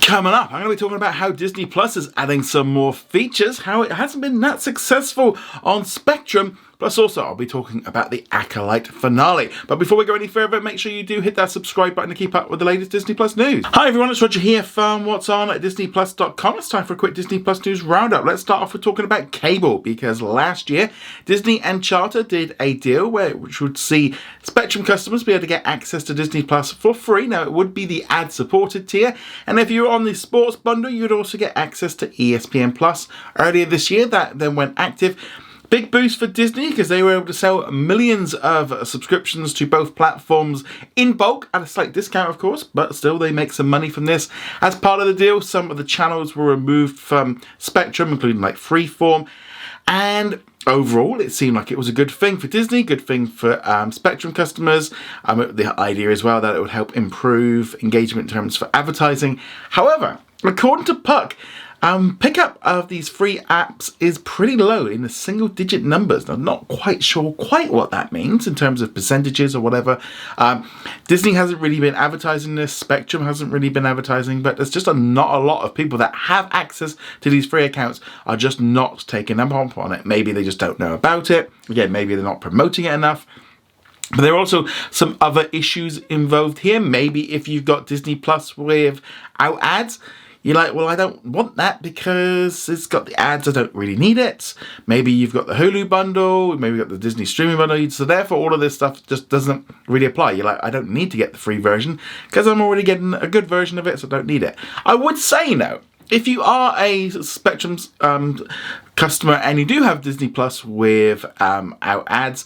Coming up, I'm going to be talking about how Disney Plus is adding some more features, how it hasn't been that successful on Spectrum, plus also I'll be talking about the Acolyte finale. But before we go any further, make sure you do hit that subscribe button to keep up with the latest Disney Plus news. Hi everyone, it's Roger here from What's On at DisneyPlus.com. It's time for a quick Disney Plus news roundup. Let's start off with talking about cable, because last year Disney and Charter did a deal which would see Spectrum customers be able to get access to Disney Plus for free. Now it would be the ad-supported tier, and if you're on the sports bundle, you'd also get access to ESPN Plus. Earlier this year, that then went active. Big boost for Disney because they were able to sell millions of subscriptions to both platforms in bulk at a slight discount, of course, but still they make some money from this. As part of the deal, some of the channels were removed from Spectrum, including like Freeform, and overall it seemed like it was a good thing for Disney, good thing for Spectrum customers. The idea as well that it would help improve engagement in terms for advertising. However, according to Puck, pickup of these free apps is pretty low in the single-digit numbers. I'm not quite sure what that means in terms of percentages or whatever. Disney hasn't really been advertising this. Spectrum hasn't really been advertising, but there's just not a lot of people that have access to these free accounts are just not taking them up on it. Maybe they just don't know about it. Again, maybe they're not promoting it enough. But there are also some other issues involved here. Maybe if you've got Disney Plus without ads, you're like, well, I don't want that because it's got the ads, I don't really need it. Maybe you've got the Hulu bundle, maybe you've got the Disney streaming bundle, so therefore all of this stuff just doesn't really apply. You're like, I don't need to get the free version because I'm already getting a good version of it, so I don't need it. I would say, no, if you are a Spectrum customer and you do have Disney Plus without ads,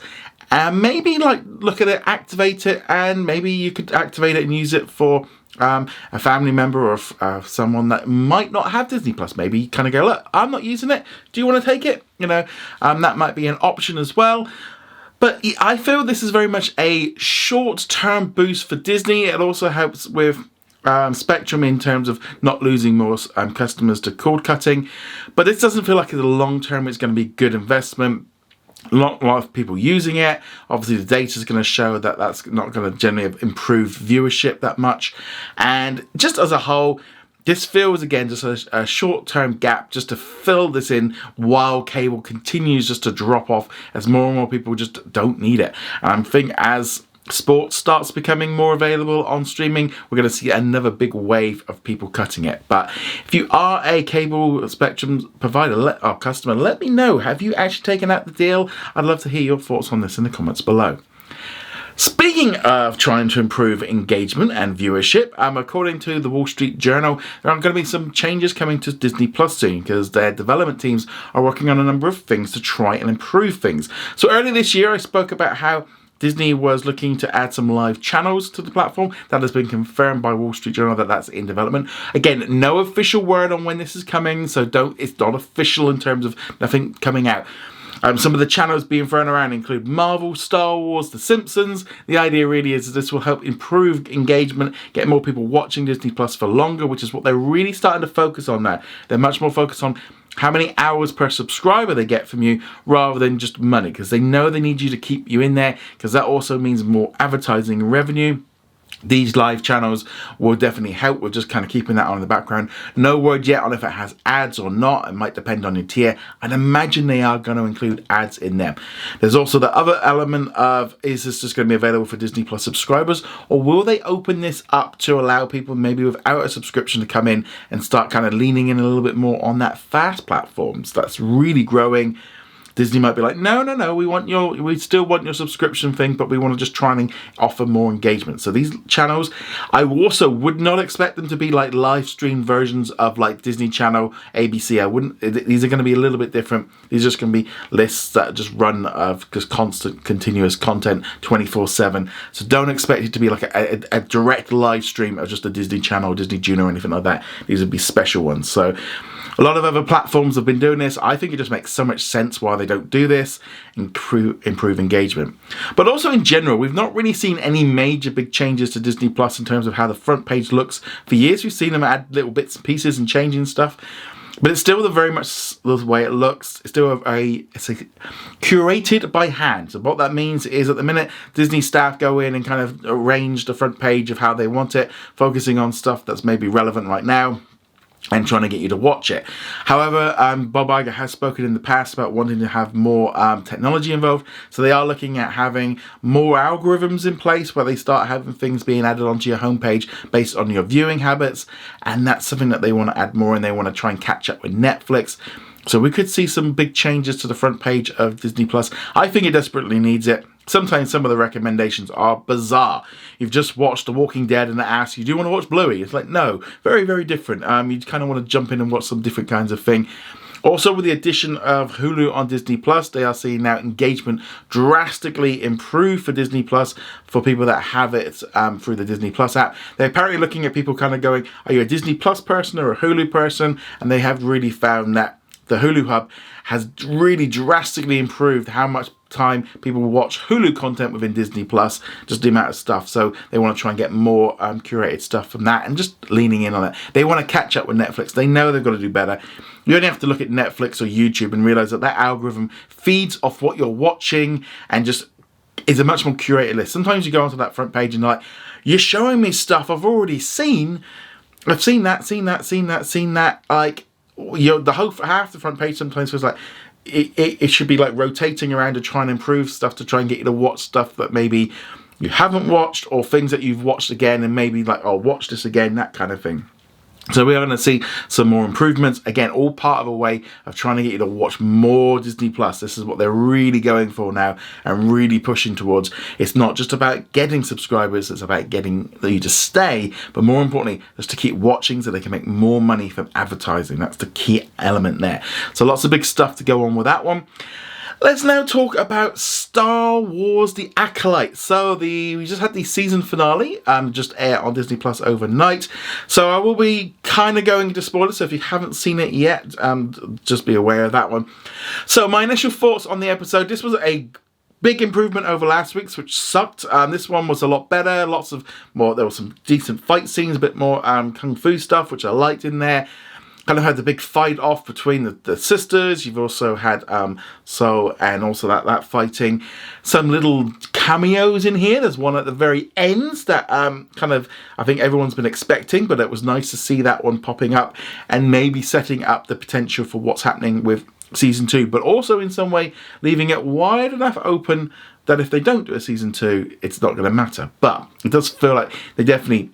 maybe like look at it, activate it, and maybe you could activate it and use it for a family member or someone that might not have Disney Plus. Maybe you kind of go, look, I'm not using it. Do you want to take it? You know, that might be an option as well. But I feel this is very much a short-term boost for Disney. It also helps with Spectrum in terms of not losing more customers to cord cutting. But this doesn't feel like in the long term it's going to be good investment. A lot of people using it. Obviously the data is going to show that that's not going to generally improve viewership that much, and just as a whole this feels again just a short-term gap just to fill this in while cable continues just to drop off as more and more people just don't need it. And I think as sports starts becoming more available on streaming, we're going to see another big wave of people cutting it. But if you are a cable Spectrum provider or customer, let me know. Have you actually taken out the deal? I'd love to hear your thoughts on this in the comments below. Speaking of trying to improve engagement and viewership, according to the Wall Street Journal, there are going to be some changes coming to Disney Plus soon because their development teams are working on a number of things to try and improve things. So earlier this year I spoke about how Disney was looking to add some live channels to the platform. That has been confirmed by Wall Street Journal that that's in development. Again, no official word on when this is coming, so it's not official in terms of nothing coming out. Some of the channels being thrown around include Marvel, Star Wars, The Simpsons. The idea really is that this will help improve engagement, get more people watching Disney Plus for longer, which is what they're really starting to focus on now. They're much more focused on how many hours per subscriber they get from you rather than just money, because they know they need you to keep you in there, because that also means more advertising revenue. These live channels will definitely help with just kind of keeping that on in the background. No word yet on if it has ads or not. It might depend on your tier. I'd imagine they are going to include ads in them. There's also the other element of, is this just going to be available for Disney Plus subscribers, or will they open this up to allow people maybe without a subscription to come in and start kind of leaning in a little bit more on that FAST platforms that's really growing? Disney might be like, no, we still want your subscription thing, but we want to just try and offer more engagement. So these channels, I also would not expect them to be like live stream versions of like Disney Channel, ABC. These are going to be a little bit different. These are just going to be lists that just run of just constant, continuous content 24/7. So don't expect it to be like a direct live stream of just a Disney Channel, Disney Junior, or anything like that. These would be special ones. So a lot of other platforms have been doing this. I think it just makes so much sense why they don't do this, improve engagement. But also in general, we've not really seen any major big changes to Disney Plus in terms of how the front page looks. For years, we've seen them add little bits and pieces and changing stuff. But it's still very much the way it looks. It's still it's curated by hand. So what that means is at the minute, Disney staff go in and kind of arrange the front page of how they want it, focusing on stuff that's maybe relevant right now. and trying to get you to watch it. However, Bob Iger has spoken in the past about wanting to have more technology involved, so they are looking at having more algorithms in place where they start having things being added onto your homepage based on your viewing habits, and that's something that they want to add more, and they want to try and catch up with Netflix. So we could see some big changes to the front page of Disney Plus. I think it desperately needs it. Sometimes some of the recommendations are bizarre. You've just watched The Walking Dead and it asks you, do you want to watch Bluey? It's like, no, very, very different. You kind of want to jump in and watch some different kinds of thing. Also, with the addition of Hulu on Disney Plus, they are seeing now engagement drastically improve for Disney Plus for people that have it through the Disney Plus app. They're apparently looking at people kind of going, are you a Disney Plus person or a Hulu person? And they have really found that the Hulu Hub has really drastically improved how much time people will watch Hulu content within Disney Plus, just the amount of stuff. So they want to try and get more curated stuff from that and just leaning in on it. They want to catch up with Netflix. They know they've got to do better. You only have to look at Netflix or YouTube and realize that algorithm feeds off what you're watching and just is a much more curated list. Sometimes you go onto that front page and like, you're showing me stuff I've already seen. I've seen that. Like, the whole half the front page sometimes feels like it should be like rotating around to try and improve stuff, to try and get you to watch stuff that maybe you haven't watched, or things that you've watched again and maybe like, oh, watch this again, that kind of thing. So we are going to see some more improvements. Again, all part of a way of trying to get you to watch more Disney Plus. This is what they're really going for now and really pushing towards. It's not just about getting subscribers, it's about getting you to stay, but more importantly, just to keep watching so they can make more money from advertising. That's the key element there. So lots of big stuff to go on with that one. Let's now talk about Star Wars: The Acolyte. So we just had the season finale just air on Disney Plus overnight. So I will be kind of going into spoilers, so if you haven't seen it yet, just be aware of that one. So my initial thoughts on the episode: this was a big improvement over last week's, which sucked. This one was a lot better. There were some decent fight scenes, a bit more kung fu stuff, which I liked in there. Kind of had the big fight off between the sisters. You've also had and also that fighting. Some little cameos in here. There's one at the very end that kind of I think everyone's been expecting, but it was nice to see that one popping up and maybe setting up the potential for what's happening with season 2, but also in some way leaving it wide enough open that if they don't do a season 2, it's not going to matter. But it does feel like they definitely,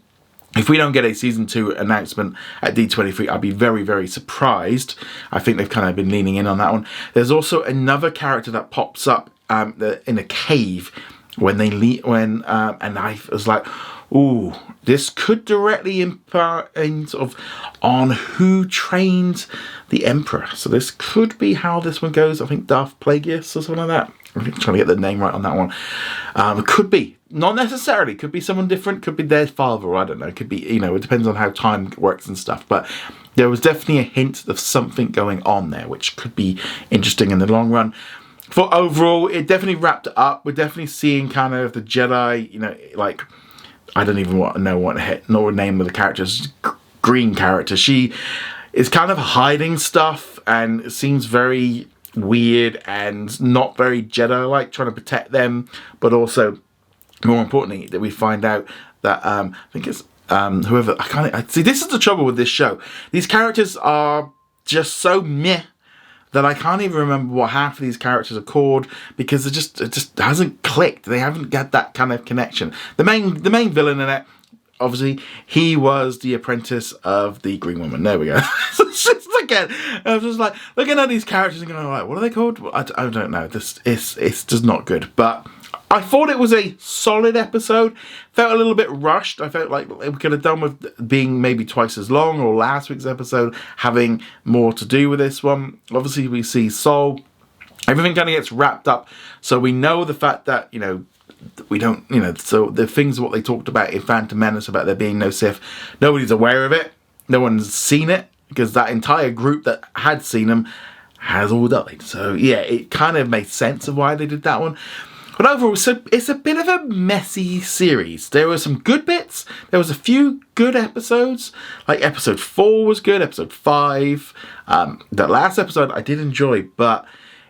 if we don't get a season 2 announcement at D23, I'd be very, very surprised. I think they've kind of been leaning in on that one. There's also another character that pops up in a cave when they and I was like, ooh, this could directly impart sort of on who trained the Emperor. So this could be how this one goes. I think Darth Plagueis or something like that. I'm trying to get the name right on that one. It could be. Not necessarily. Could be someone different. Could be their father. Or I don't know. Could be, it depends on how time works and stuff. But there was definitely a hint of something going on there, which could be interesting in the long run. For overall, it definitely wrapped up. We're definitely seeing kind of the Jedi, like, I don't even know what the name of the character is. Green character. She is kind of hiding stuff and it seems very weird and not very Jedi-like, trying to protect them, but also, more importantly, that we find out that I think it's whoever. I see. This is the trouble with this show. These characters are just so meh that I can't even remember what half of these characters are called because it just hasn't clicked. They haven't got that kind of connection. The main villain in it, obviously, he was the apprentice of the Green Woman. There we go. Again, I was just like looking at these characters and going, like, what are they called? I don't know. It's just not good. But I thought it was a solid episode. Felt a little bit rushed. I felt like we could have done with being maybe twice as long, or last week's episode having more to do with this one. Obviously, we see Soul. Everything kind of gets wrapped up. So we know the fact that, we don't, so the things what they talked about in Phantom Menace about there being no Sith, nobody's aware of it. No one's seen it because that entire group that had seen them has all died. So yeah, it kind of made sense of why they did that one. But overall, so it's a bit of a messy series. There were some good bits. There was a few good episodes. Like episode 4 was good. Episode 5. That last episode I did enjoy, but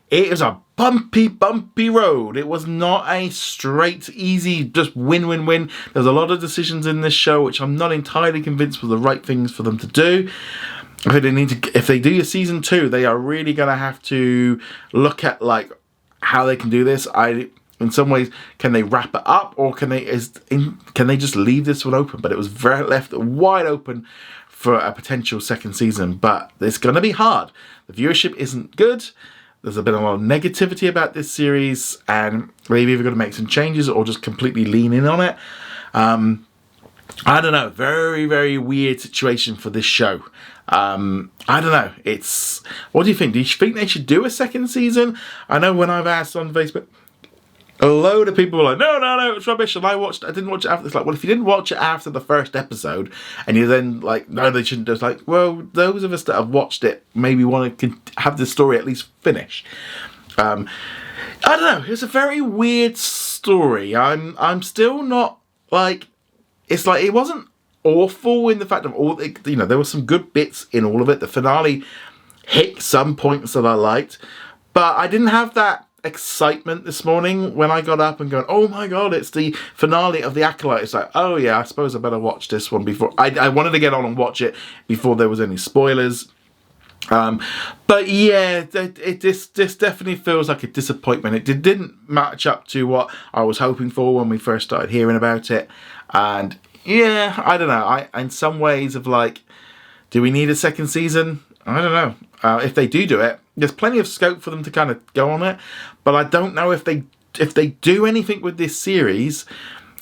it was a bumpy road. It was not a straight, easy, just win. There's a lot of decisions in this show which I'm not entirely convinced were the right things for them to do. I think they need to, if they do a season 2, they are really going to have to look at like how they can do this. In some ways, can they wrap it up, or can they just leave this one open? But it was left wide open for a potential second season. But it's going to be hard. The viewership isn't good. There's been a lot of negativity about this series, and they've either got to make some changes or just completely lean in on it. I don't know. Very, very weird situation for this show. I don't know. What do you think? Do you think they should do a second season? I know when I've asked on Facebook, a load of people were like, no, it's rubbish. And I didn't watch it after. It's like, well, if you didn't watch it after the first episode, and you then like, no, they shouldn't do it. It's like, well, those of us that have watched it maybe want to have the story at least finish. I don't know. It's a very weird story. I'm still not like, it's like, it wasn't awful in the fact of all, you know, there were some good bits in all of it. The finale hit some points that I liked, but I didn't have that excitement this morning when I got up and going, oh my god, it's the finale of the Acolyte. It's like, oh yeah, I suppose I better watch this one before. I wanted to get on and watch it before there was any spoilers. But yeah, this definitely feels like a disappointment. It didn't match up to what I was hoping for when we first started hearing about it. And yeah, I don't know. In some ways of like, do we need a second season? I don't know. If they do it, there's plenty of scope for them to kind of go on it. But I don't know if they do anything with this series,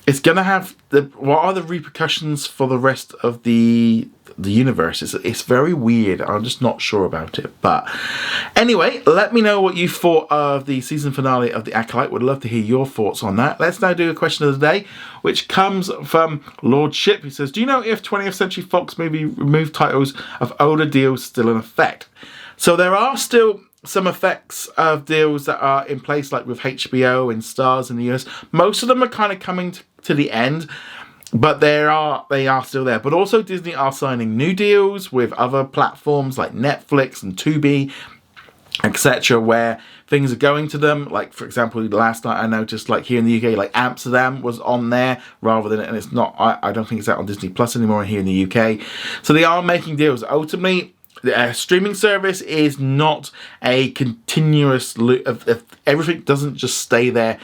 it's going to have what are the repercussions for the rest of the universe. It's very weird. I'm just not sure about it. But anyway, let me know what you thought of the season finale of The Acolyte. Would love to hear your thoughts on that. Let's now do a question of the day, which comes from Lordship. He says, do you know if 20th Century Fox movie removed titles of older deals still in effect? So there are still some effects of deals that are in place, like with HBO and Stars in the US. Most of them are kind of coming to the end, but they are still there. But also Disney are signing new deals with other platforms like Netflix and Tubi, etc., where things are going to them. Like, for example, last night I noticed, like here in the UK, like Amsterdam was on there rather than, and it's not, I don't think it's out on Disney Plus anymore here in the UK. So they are making deals. Ultimately, the streaming service is not a continuous loop of everything doesn't just stay there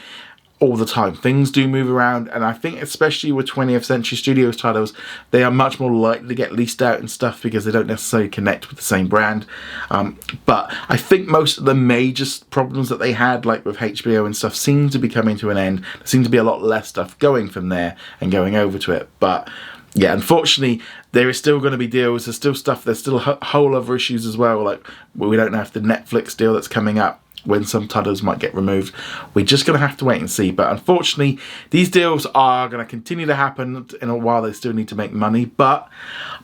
all the time. Things do move around, and I think especially with 20th Century Studios titles, they are much more likely to get leased out and stuff because they don't necessarily connect with the same brand. But I think most of the major problems that they had, like with HBO and stuff, seem to be coming to an end. There seems to be a lot less stuff going from there and going over to it. But yeah, unfortunately, there is still going to be deals. There's still stuff. There's still a whole other issues as well. Like, we don't know if the Netflix deal that's coming up, when some titles might get removed. We're just going to have to wait and see. But unfortunately, these deals are going to continue to happen in a while. They still need to make money. But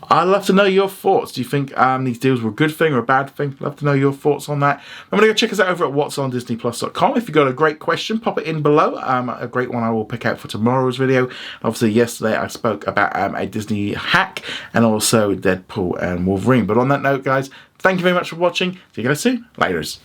I'd love to know your thoughts. Do you think these deals were a good thing or a bad thing? I'd love to know your thoughts on that. I'm going to go check us out over at whatsondisneyplus.com. If you've got a great question, pop it in below. A great one I will pick out for tomorrow's video. Obviously, yesterday I spoke about a Disney hack and also Deadpool and Wolverine. But on that note, guys, thank you very much for watching. See you guys soon. Laters.